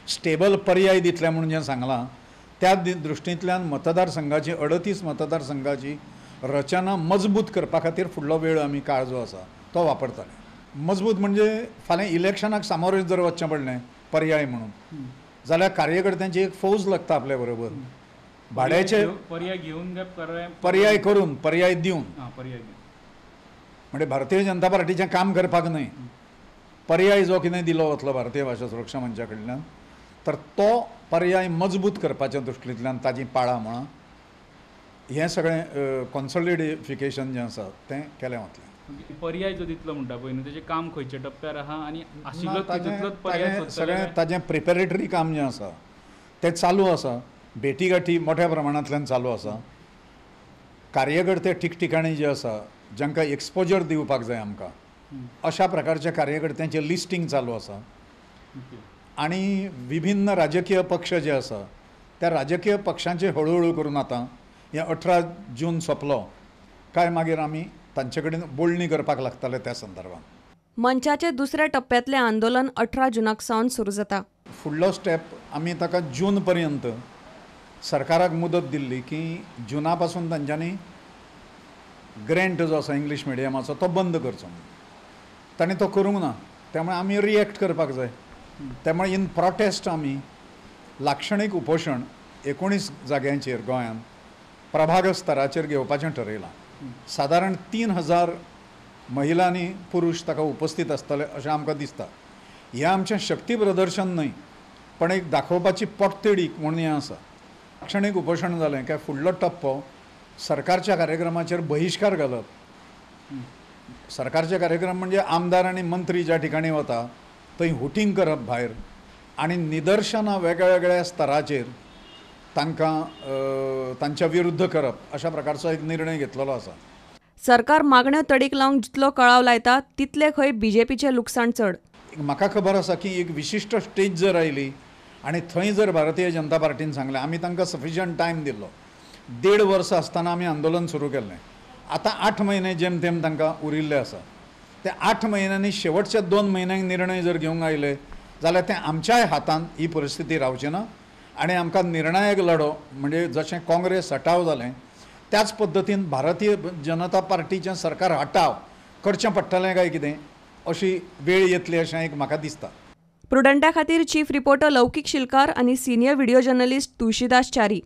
Stable पर्याय दितले म्हणून जें सांगलां त्या दृश्टींतल्यान मतदारसंघाची 38 मतदारसंघाची रचना मजबूत करपा खातीर फुडलो वेळ आमी काळ जो आसा तो वापरतले। मजबूत म्हणजे फाल्यां इलेक्शनाक सामोरे जर वचचें पडलें पर्याय म्हणून जाल्यार कार्यकर्त्यांची एक फौज लागता आपल्या बरोबर। भाड्याचे पर्याय घेवन पर्याय करून पर्याय दिवन म्हणजे भारतीय जनता पार्टीचें काम करपाक न्हय, पर्याय जो कितें दिलो वतलो भारतीय भाशा सुरक्षा मंचा कडल्यान तर तो पर्याय मजबूत करपाच्या दृश्टींतल्यान ताजी पाळा म्हणा हें सगळें कॉन्सॉलिडेफिकेशन जें आसा तें केलें वतलें। पर्याय जो दितलो म्हणटा पळय न्हू तेजें काम खंयच्या टप्प्यार आहा आनी आशिल्लो तितूंतलोच पर्याय सगळें ताजें प्रिपेरेटरी काम जें आसा तें चालू आसा, भेटीगाठी मोठ्या प्रमाणांतल्यान चालू आसा। कार्यकर्ते ठिकठिकाणी जे आसा जांकां एक्सपोजर दिवपाक जाय आमकां अशा प्रकारच्या कार्यकर्त्यांचें लिस्टिंग चालू आसा आनी विभिन्न राजकीय पक्ष जे आसा त्या राजकीय पक्षांचे हळूहळू करून आतां हे 18 जून सोंपलो काय मागीर आमी तांचे कडेन बोलणी करपाक लागतले त्या संदर्भात। मंचाचे दुसऱ्या टप्प्यातलें आंदोलन 18 जूनाक सावन सुरू जाता। फुडलो स्टेप आमी ताका जून पर्यंत सरकाराक मुदत दिल्ली की जुना पासून तांच्यांनी ग्रँट जो आसा इंग्लीश मिडियमाचो तो बंद करचो। तांणी तो करूंक ना, त्यामुळे आमी रिएक्ट करपाक जाय। त्यामुळे इन प्रोटेस्ट आमी लाक्षणीक उपोशण 19 जाग्यांचेर गोंयांत प्रभाग स्तराचेर घेवपाचें ठरयलां। सादारण 3000 महिला आनी पुरुश ताका उपस्थित आसतले अशें आमकां दिसता। हें आमचें शक्ती प्रदर्शन न्हय पण एक दाखोवपाची पोटतिडीक म्हणून हें आसा। लाक्षणीक उपोशण जालें काय फुडलो टप्पो सरकारच्या कार्यक्रमाचेर बहिश्कार घालप। सरकारचे कार्यक्रम म्हणजे आमदार आनी मंत्री ज्या ठिकाणी वता थंय हुटींग करप भायर आनी निदर्शनां वेगळ्या वेगळ्या स्तराचेर तांकां तांच्या विरुद्ध करप अशा प्रकारचो एक निर्णय घेतलेलो आसा। सरकार मागण्यो तडीक लावंक जितलो कळाव लायता तितले खंय बीजेपीचें लुकसाण चड। म्हाका खबर आसा की एक विशिश्ट स्टेज जर आयली आनी थंय जर भारतीय जनता पार्टीन सांगलें आमी तांकां सफिशियंट टायम दिल्लो, 1.5 वर्स आसतना आमी आंदोलन सुरू केल्लें, आतां 8 म्हयने जेम तेम तांकां उरिल्ले आसा। ते 8 म्हयन्यांनी शेवटच्या 2 म्हयन्यांक निर्णय जर घेवंक आयले जाल्यार तें आमच्याय हातांत ही परिस्थिती रावची ना आनी आमकां निर्णायक लढो म्हणजे जशें काँग्रेस हटाव जालें त्याच पद्दतीन भारतीय जनता पार्टीचें सरकार हटाव करचें पडटलें काय कितें अशी वेळ येतली अशें एक म्हाका दिसता। प्रुडंटा खातीर चीफ रिपोर्टर लौकीक शिलकार आनी senior video journalist Tulshidas Chari.